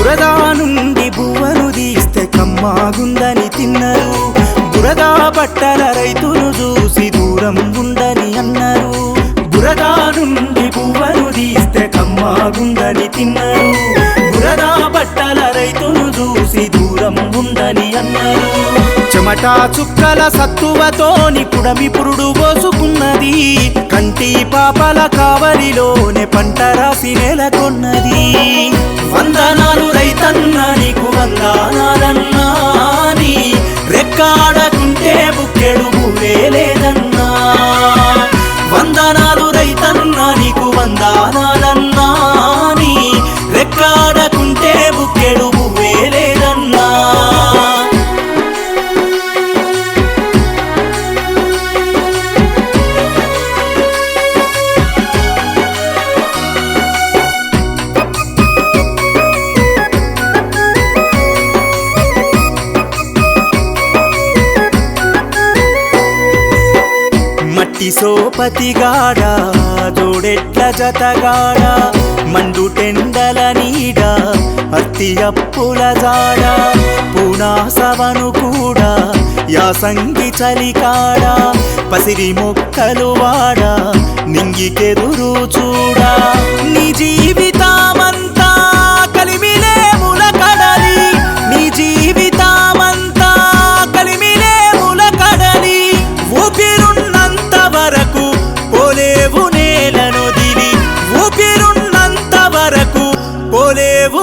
బురద నుండి బువ్వను తీస్తే కమ్మాగుందని తిన్నరు. బురద బట్టల రైతును చూసి దూరం ఉండని అన్నారు. బురద నుండి బువ్వను తీస్తే కమ్మాగుందని తిన్నరు. బురద బట్టల రైతును చూసి దూరం ఉండని అన్నారు. చెమట చుక్కల సత్తువతోని పుడమి పురుడు పోసుకున్నది. కంటి పాపల కావలిలోనే పంట రాసి నెలకొన్నది. వందనాలు రైతన్న నీకు వందనాలన్నా, నీ రెక్కాడకుంటే బుక్కెడు భూవే లేదన్నా. వందనాలు రైతన్న నీకు వందనాలన్నా, నీ రెక్కాడకుంటే బుక్కెడు భూవే లేదన్నా. మట్టి సోపతిగాడ జోడెట్ల జతగాడ, మండు టెండల నీడ అర్తి అప్పుల జాడ, పూనాసవను కూడా యాసంగి చలికాడ, పసిరి మొక్కలు వాడ నింగికెదురు చూడా. నీ జీవితమంతా కలిమిలే ములకడలి, నీ జీవితమంతా కలిమిలే ములకడలి. ఊపిరున్నంత వరకు పోలేవు నేలను దిలి, ఊపిరున్నంత వరకు పోలేవు.